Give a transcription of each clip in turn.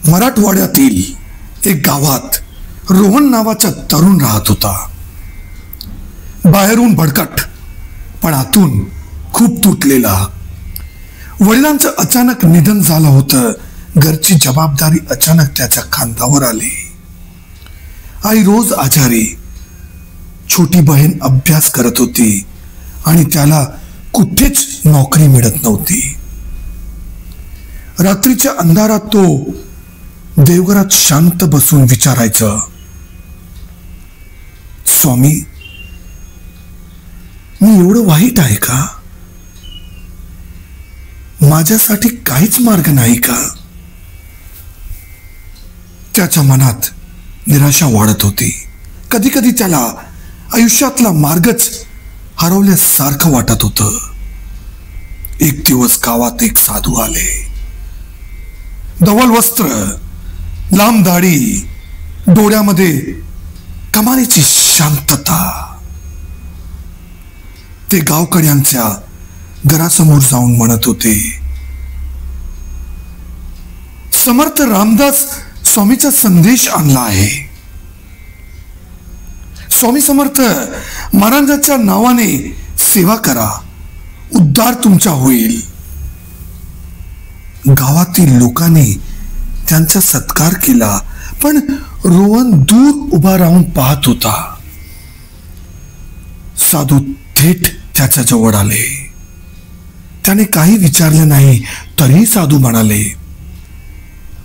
मराठवाड्यातील एक गावात रोहन नावाचा तरुण राहत होता. बाहेरून भडकट पण आतून खूप तुटलेला. वडिलांचं अचानक निधन झालं होतं. घरची जबाबदारी अचानक त्याच्या खांद्यावर आली. आई रोज आजारी. छोटी बहीण अभ्यास करत होती आणि त्याला कुठेच नोकरी मिळत नव्हती. रात्रीच्या अंधारात तो देवघरात शांत बसून विचारायचं, स्वामी, मी एवढं वाईट आहे का? माझ्यासाठी काहीच मार्ग नाही का? त्याच्या मनात निराशा वाढत होती. कधी कधी त्याला आयुष्यातला मार्गच हरवल्यासारखं वाटत होतं. एक दिवस गावात एक साधू आले. धवल वस्त्र, लांब दाढी, डोळ्यामध्ये कमालीची शांतता. ते गावकड्यांच्या घरासमोर जाऊन म्हणत होते, समर्थ रामदास स्वामीचा संदेश आणला आहे. स्वामी समर्थ महाराजांच्या नावाने सेवा करा, उद्धार तुमचा होईल. गावातील लोकांनी त्यांचा सत्कार केला, पण रोहन दूर उभा राहून पाहत होता. साधू थेट त्याच्या जवळ आले. त्याने काही विचारले नाही तरी साधू म्हणाले,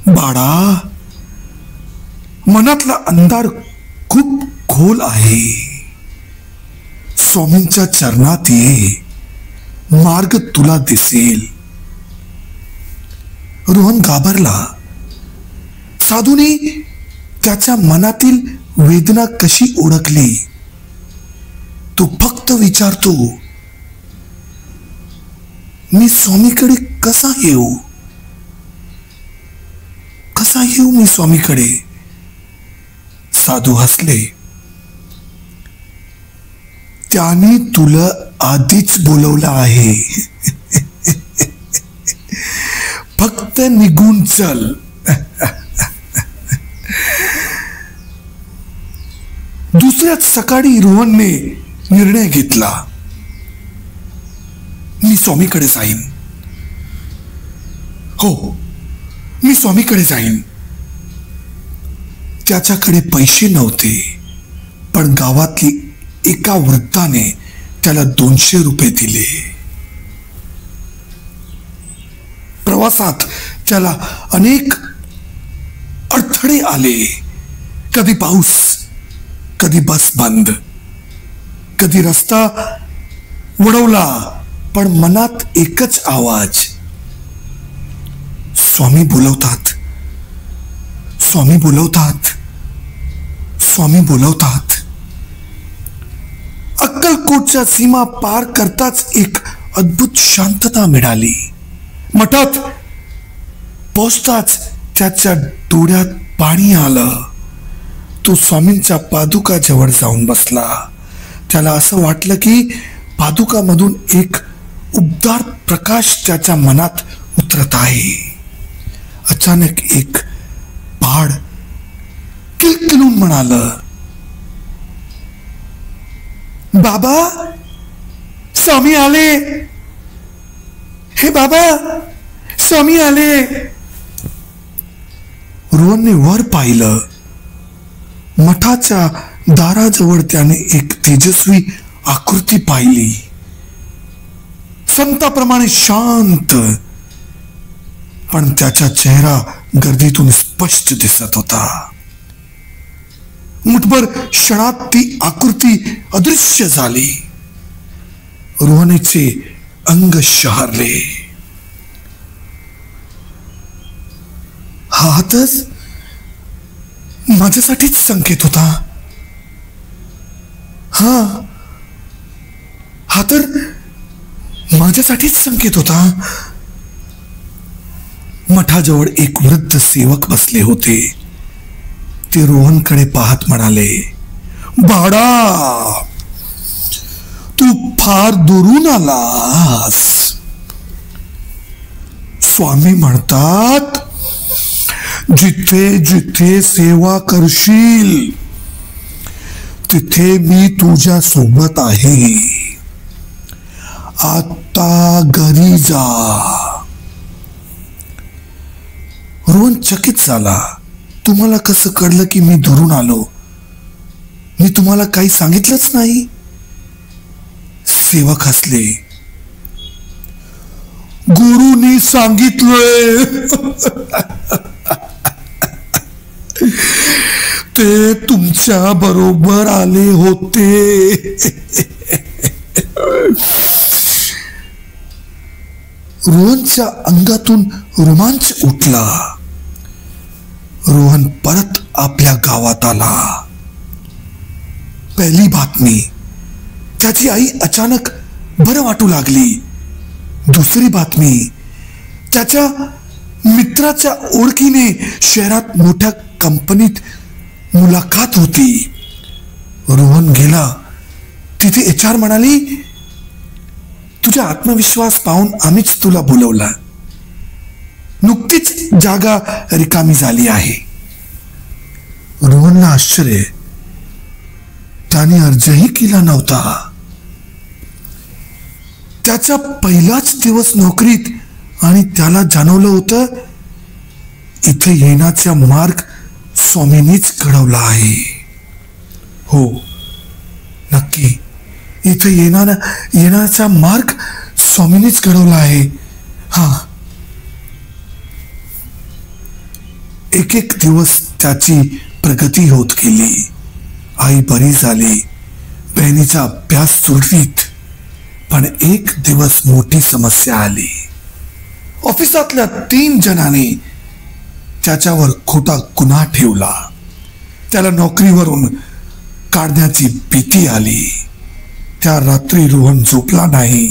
बाळा, मनातला अंधार खूप खोल आहे. स्वामींच्या चरणात ये, मार्ग तुला दिसेल. रोहन घाबरला. साधूने त्याच्या मनातील वेदना कशी ओळखली? तो फक्त विचारतो, मी स्वामीकडे कसा येऊ? कसा येऊ मी स्वामीकडे? साधू हसले. त्याने तुला आधीच बोलवलं आहे. फक्त निघून चल. दुसऱ्याच सकाळी रोहनने निर्णय घेतला, मी स्वामीकडे जाईन. हो, मी स्वामीकडे जाईन. त्याच्याकडे पैसे नव्हते, पण गावातली एका वृद्धाने त्याला 200 रुपये दिले. प्रवासात त्याला अनेक अडथळे आले. कधी पाऊस, कधी बस बंद, कधी रस्ता वळवला, पण मनात एकच आवाज, स्वामी बोलवतात, स्वामी बोलवतात, स्वामी बोलवतात. अक्कलकोटच्या सीमा पार करताच एक अद्भुत शांतता मिळाली. मठात पोचताच त्याच्या डोळ्यात पाणी आलं. तो स्वामींच्या पादुका जवळ जाऊन बसला. त्याला असं वाटलं की पादुकामधून एक उबदार प्रकाश त्याच्या मनात उतरत आहे. अचानक एक बाळ किलकिलून म्हणालं, बाबा, स्वामी आले. हे बाबा, स्वामी आले. रोहनने वर पाहिलं. मठाच्या दाराजवळ त्याने एक तेजस्वी आकृती पाहिली. संताप्रमाणे शांत, पण त्याचा चेहरा गर्दीतून स्पष्ट दिसत होता. मुठभर क्षणात ती आकृती अदृश्य झाली. रोहनचे अंग शहरले. हा हातच माझ्यासाठीच संकेत होता. हा तर माझ्यासाठीच संकेत होता. मठाजवळ एक वृद्ध सेवक बसले होते. ते रोहनकडे पाहत म्हणाले, बाळा, तू फार दुरून आलास. स्वामी म्हणतात, जिथे जिथे सेवा करशील तिथे मी तुझ्या सोबत आहे. आता घरी जा. रोहन चकित झाला. तुम्हाला कसं कळलं की मी दुरून आलो? मी तुम्हाला काही सांगितलंच नाही. सेवक हसले. गुरुनी सांगितलंय. ते तुमच्या बरोबर आले होते. रोहनच्या अंगातून रोमांच उठला. रोहन परत आपल्या गावात आला. पहिली बातमी, त्याची आई अचानक बरं वाटू लागली. दुसरी बातमी, त्याच्या मित्राच्या ओळखीने शहरात मोठ्या कंपनीत मुलाखत होती. रोहन गेला. तिथे HR म्हणाली, तुझा आत्मविश्वास पाहून आम्हीच तुला बोलवला. नुकतीच जागा रिकामी झाली आहे. रोहनला आश्चर्य. त्याने अर्जही केला नव्हता. त्याचा पहिलाच दिवस नोकरीत आणि त्याला जाणवलं होतं इथे येण्याचा मार्ग स्वामींनीच घडवला आहे. हो, नक्की इथे येण्याचा मार्ग स्वामींनीच घडवला आहे. हा. एक एक दिवस त्याची प्रगती होत गेली. आई बरी झाली. बहिणीचा अभ्यास सुरळीत. पण एक दिवस मोठी समस्या आली. ऑफिसातल्या 3 जणांनी त्याच्यावर खोटा गुन्हा ठेवला. त्याला नोकरीवरून काढण्याची भीती आली. त्या रात्री रोहन झोपला नाही.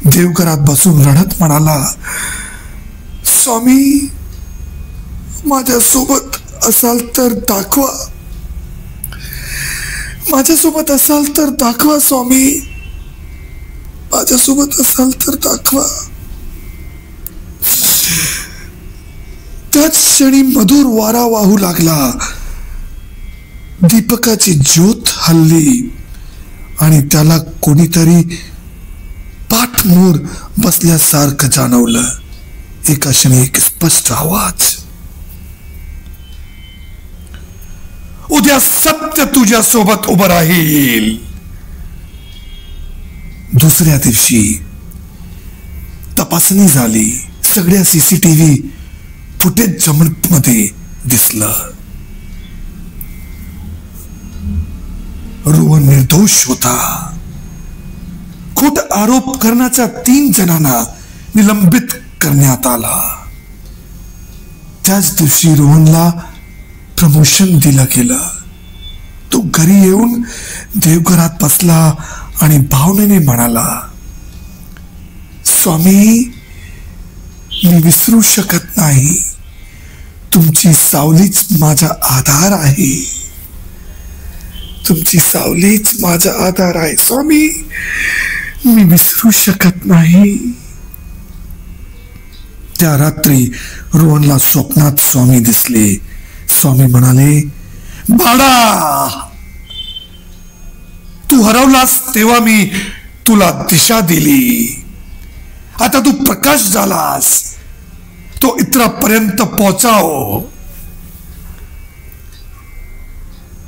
देवघरात बसून रडत म्हणाला, स्वामी, माझ्यासोबत असाल तर दाखवा. माझ्यासोबत असाल तर दाखवा स्वामी. माझ्यासोबत असाल तर दाखवा. त्याच क्षणी मधुर वारा वाहू लागला. दीपकाची ज्योत हल्ली आणि त्याला कोणीतरी पाठमोर बसल्यासारखं जाणवलं. एका क्षणी एक स्पष्ट आवाज, उद्या सत्य तुझ्या सोबत उभं राहील. दुसऱ्या दिवशी तपासणी झाली. सगळ्या CCTV फुटेज मध्ये दिसलं. रोहन निर्दोष होता. खोट आरोप करण्याच्या 3 जणांना निलंबित करण्यात आला. त्याच दिवशी रोहनला प्रमोशन दिलं गेलं. तो घरी येऊन देवघरात बसला आणि भावनेने म्हणाला, स्वामी, मी विसरू शकत नाही. तुमची सावलीच माझा आधार आहे. तुमची सावलीच माझा आधार आहे स्वामी. मी विसरू शकत नाही. त्या रात्री रोहनला स्वप्नात स्वामी दिसले. स्वामी म्हणाले, बाळा, तू हरवलास तेव्हा मी तुला दिशा दिली. आता तू प्रकाश झालास. तो इतरांपर्यंत पोहोचाव.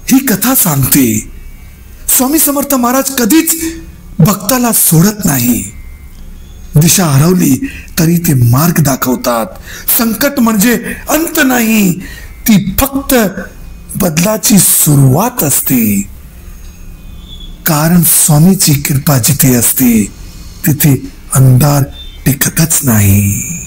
ही कथा सांगते स्वामी समर्थ महाराज कधीच भक्ताला सोडत नाही. दिशा हरवली तरी ते मार्ग दाखवतात. संकट म्हणजे अंत नाही, ती फक्त बदलाची सुरुवात असते. कारण स्वामीची कृपा जिथे असते तिथे अंधार टिकतच नाही.